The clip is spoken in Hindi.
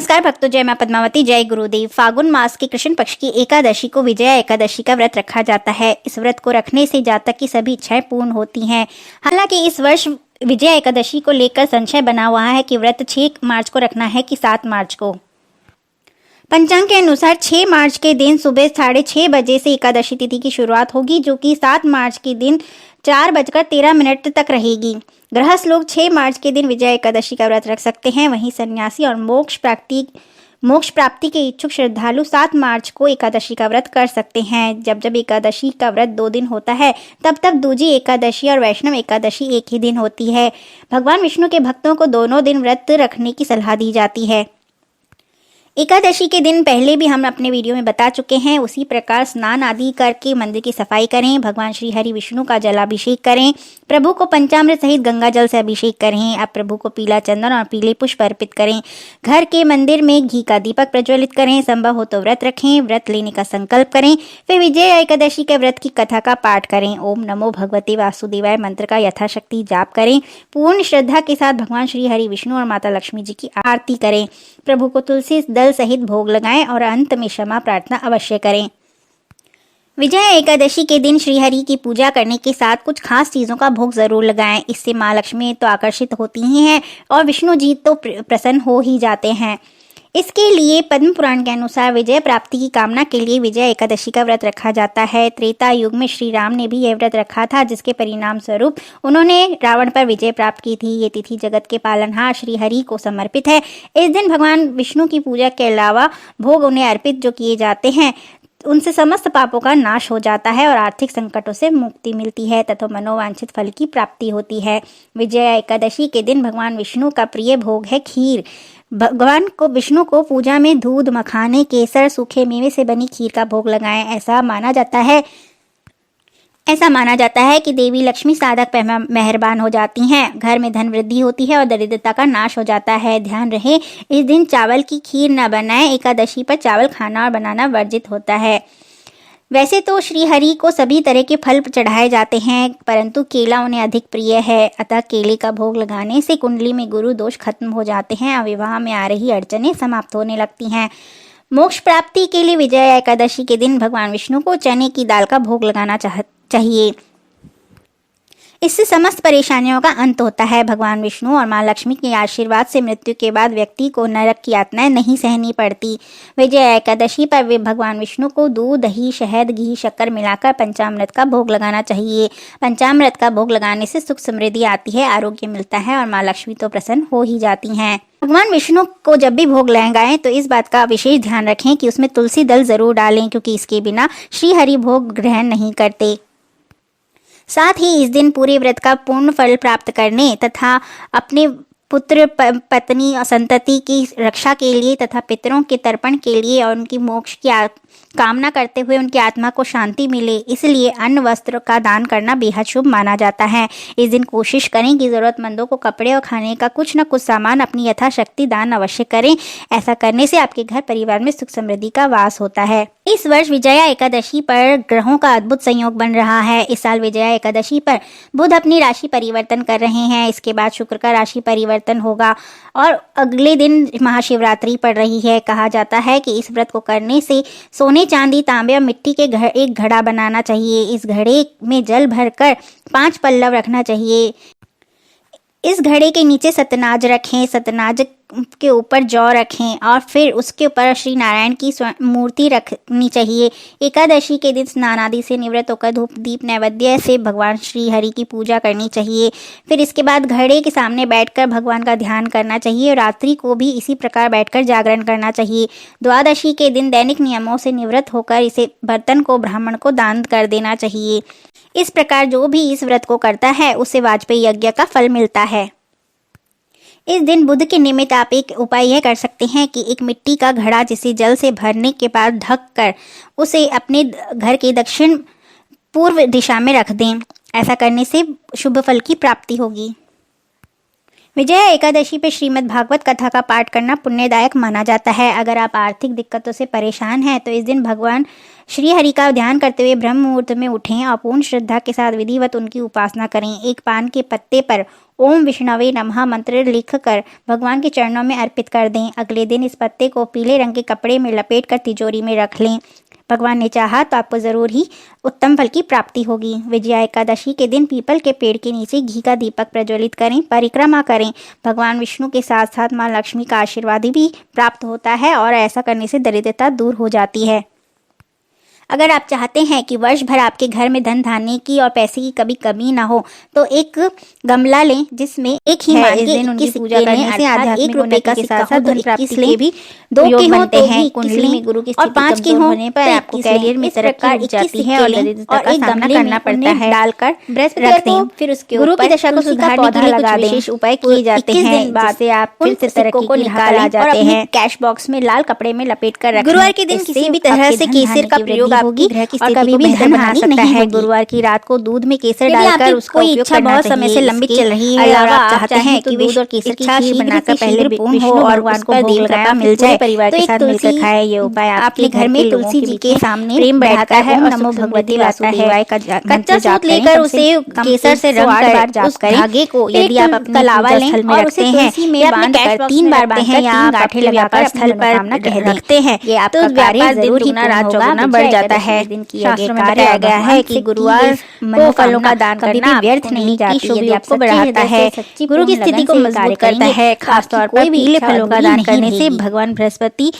नमस्कार भक्तों, जय मां पद्मावती, जय गुरुदेव। फागुन मास की कृष्ण पक्ष की एकादशी को विजया एकादशी का व्रत रखा जाता है। इस व्रत को रखने से जातक की सभी इच्छाएं पूर्ण होती हैं। हालांकि इस वर्ष विजया एकादशी को लेकर संशय बना हुआ है कि व्रत 6 मार्च को रखना है कि 7 मार्च को। पंचांग के अनुसार 6 मार्च के दिन सुबह 6:30 बजे से एकादशी तिथि की शुरुआत होगी, जो कि 7 मार्च के दिन 4:13 तक रहेगी। गृहस्थ लोग 6 मार्च के दिन विजया एकादशी का व्रत रख सकते हैं। वहीं सन्यासी और मोक्ष प्राप्ति के इच्छुक श्रद्धालु 7 मार्च को एकादशी का व्रत कर सकते हैं। जब एकादशी का व्रत 2 दिन होता है, तब दूजी एकादशी और वैष्णव एकादशी एक ही दिन होती है। भगवान विष्णु के भक्तों को दोनों दिन व्रत रखने की सलाह दी जाती है। एकादशी के दिन पहले भी हम अपने वीडियो में बता चुके हैं। उसी प्रकार स्नान आदि करके मंदिर की सफाई करें, भगवान श्री हरि विष्णु का जलाभिषेक करें, प्रभु को पंचामृत सहित गंगा जल से अभिषेक करें। अब प्रभु को पीला चंदन और पीले पुष्प अर्पित करें। घर के मंदिर में घी का दीपक प्रज्वलित करें। संभव हो तो व्रत रखें, व्रत लेने का संकल्प करें। फिर विजय एकादशी के व्रत की कथा का पाठ करें। ओम नमो भगवते वासुदेवाय मंत्र का यथाशक्ति जाप करें। पूर्ण श्रद्धा के साथ भगवान श्री हरि विष्णु और माता लक्ष्मी जी की आरती करें। प्रभु को तुलसी दल सहित भोग लगाएं और अंत में क्षमा प्रार्थना अवश्य करें। विजया एकादशी के दिन श्री हरि की पूजा करने के साथ कुछ खास चीजों का भोग जरूर लगाएं। इससे मां लक्ष्मी तो आकर्षित होती ही हैं और विष्णु जी तो प्रसन्न हो ही जाते हैं। इसके लिए पद्म पुराण के अनुसार विजय प्राप्ति की कामना के लिए विजय एकादशी का व्रत रखा जाता है। त्रेता युग में श्री राम ने भी यह व्रत रखा था, जिसके परिणाम स्वरूप उन्होंने रावण पर विजय प्राप्त की थी। ये तिथि जगत के पालनहार श्री हरि को समर्पित है। इस दिन भगवान विष्णु की पूजा के अलावा भोग उन्हें अर्पित जो किए जाते हैं, उनसे समस्त पापों का नाश हो जाता है और आर्थिक संकटों से मुक्ति मिलती है तथा मनोवांछित फल की प्राप्ति होती है। विजया एकादशी के दिन भगवान विष्णु का प्रिय भोग है खीर। भगवान को विष्णु को पूजा में दूध, मखाने, केसर, सूखे मेवे से बनी खीर का भोग लगाएं। ऐसा माना जाता है कि देवी लक्ष्मी साधक मेहरबान हो जाती हैं, घर में धन वृद्धि होती है और दरिद्रता का नाश हो जाता है। ध्यान रहे, इस दिन चावल की खीर न बनाएं। एकादशी पर चावल खाना और बनाना वर्जित होता है। वैसे तो श्री हरि को सभी तरह के फल चढ़ाए जाते हैं, परंतु केला उन्हें अधिक प्रिय है। अतः केले का भोग लगाने से कुंडली में गुरु दोष खत्म हो जाते हैं और विवाह में आ रही अड़चनें समाप्त होने लगती हैं। मोक्ष प्राप्ति के लिए विजया एकादशी के दिन भगवान विष्णु को चने की दाल का भोग लगाना चाहिए। इससे समस्त परेशानियों का अंत होता है। भगवान विष्णु और मां लक्ष्मी के आशीर्वाद से मृत्यु के बाद व्यक्ति को नरक की यातनाएं नहीं सहनी पड़ती। विजया एकादशी पर वे भगवान विष्णु को दूध, दही, शहद, घी, शक्कर मिलाकर पंचामृत का भोग लगाना चाहिए। पंचामृत का भोग लगाने से सुख समृद्धि आती है, आरोग्य मिलता है और मां लक्ष्मी तो प्रसन्न हो ही जाती हैं। भगवान विष्णु को जब भी भोग लगाएं तो इस बात का विशेष ध्यान रखें कि उसमें तुलसी दल जरूर डालें, क्योंकि इसके बिना श्री हरि भोग ग्रहण नहीं करते। साथ ही इस दिन पूरे व्रत का पूर्ण फल प्राप्त करने तथा अपने पुत्र, पत्नी और संतति की रक्षा के लिए तथा पितरों के तर्पण के लिए और उनकी मोक्ष की कामना करते हुए उनकी आत्मा को शांति मिले, इसलिए अन्न वस्त्र का दान करना बेहद शुभ माना जाता है। इस दिन कोशिश करें कि ज़रूरतमंदों को कपड़े और खाने का कुछ न कुछ सामान अपनी यथाशक्ति दान अवश्य करें। ऐसा करने से आपके घर परिवार में सुख समृद्धि का वास होता है। इस वर्ष विजया एकादशी पर ग्रहों का अद्भुत संयोग बन रहा है। इस साल विजया एकादशी पर बुध अपनी राशि परिवर्तन कर रहे हैं। इसके बाद शुक्र का राशि परिवर्तन होगा और अगले दिन महाशिवरात्रि पड़ रही है। कहा जाता है कि इस व्रत को करने से सोने, चांदी, तांबे और मिट्टी के एक घड़ा बनाना चाहिए। इस घड़े में जल भरकर 5 पल्लव रखना चाहिए। इस घड़े के नीचे सतनाज रखें, सतनाज के ऊपर जौ रखें और फिर उसके ऊपर श्री नारायण की मूर्ति रखनी चाहिए। एकादशी के दिन स्नान आदि से निवृत्त होकर धूप दीप नैवेद्य से भगवान श्री हरि की पूजा करनी चाहिए। फिर इसके बाद घड़े के सामने बैठकर भगवान का ध्यान करना चाहिए और रात्रि को भी इसी प्रकार बैठकर जागरण करना चाहिए। द्वादशी के दिन दैनिक नियमों से निवृत्त होकर इसे बर्तन को ब्राह्मण को दान कर देना चाहिए। इस प्रकार जो भी इस व्रत को करता है उसे वाजपेयी यज्ञ का फल मिलता है। इस दिन बुध के निमित्त आप एक उपाय यह कर सकते हैं कि एक मिट्टी का घड़ा जिसे जल से भरने के बाद ढक कर उसे अपने घर के दक्षिण पूर्व दिशा में रख दें। ऐसा करने से शुभ फल की प्राप्ति होगी। विजया एकादशी पे श्रीमद् भागवत कथा का पाठ करना पुण्यदायक माना जाता है। अगर आप आर्थिक दिक्कतों से परेशान हैं तो इस दिन भगवान श्री हरि का ध्यान करते हुए ब्रह्म मुहूर्त में उठें और पूर्ण श्रद्धा के साथ विधिवत उनकी उपासना करें। एक पान के पत्ते पर ओम विष्णवे नमः मंत्र लिखकर भगवान के चरणों में अर्पित कर दें। अगले दिन इस पत्ते को पीले रंग के कपड़े में लपेटकर तिजोरी में रख लें। भगवान ने चाहा तो आपको जरूर ही उत्तम फल की प्राप्ति होगी। विजया एकादशी के दिन पीपल के पेड़ के नीचे घी का दीपक प्रज्वलित करें, परिक्रमा करें। भगवान विष्णु के साथ साथ मां लक्ष्मी का आशीर्वाद भी प्राप्त होता है और ऐसा करने से दरिद्रता दूर हो जाती है। अगर आप चाहते हैं कि वर्ष भर आपके घर में धन धान्य की और पैसे की कभी कमी ना हो, तो एक गमला लें जिसमें एक ही मान के 21 पूजा करने से आध्यात्मिक रुपए का सिक्का हो तो 21 लें। 2 के हो तो भी कुंडली में गुरु की स्थिति कमजोर होने पर आपको कैरियर में तरक्की मिल जाती है और दरिद्रता का सामना करना पड़ता है। डालकर रख दें, फिर उसके गुरु की दशा को सुधारने के लिए कुछ विशेष उपाय किए जाते हैं, जिससे आप फिर से तरक्की को निकाल आ जाते हैं। कैश बॉक्स में लाल कपड़े में लपेट कर रखें। गुरुवार के दिन किसी भी तरह से केसर का प्रयोग होगी और कभी भी धन हानि नहीं होगी। गुरुवार की रात को दूध में केसर डालकर उसका उपयोग करना बहुत समय से लंबित चल रही है और आप चाहते हैं कि दूध और केसर की खीर बनाकर पहले पूर्ण हो और उसको भोग लगा मिल जाए, परिवार के साथ मिलकर खाएं। ये उपाय आपके घर में तुलसी जी के सामने प्रेम बढ़ाता है और नमो भगवती वासुदेवाय का कच्चा सूत लेकर उसे केसर से रंग कर उस धागे को यदि आप अपने कलावा लें और उसे तुलसी में बांधकर 3 बार बांधकर 3 गांठें लगाकर स्थल पर रखते हैं, ये आपका कार्य जरूर ही पूर्ण बढ़ जाता है। शास्त्रों में बताया गया है कि गुरुवार को फलों का दान करना व्यर्थ नहीं जाती, यदि आपको बढ़ाता है, गुरु की स्थिति को मजबूत करता है। खासतौर पर पीले फलों का दान करने से भगवान बृहस्पति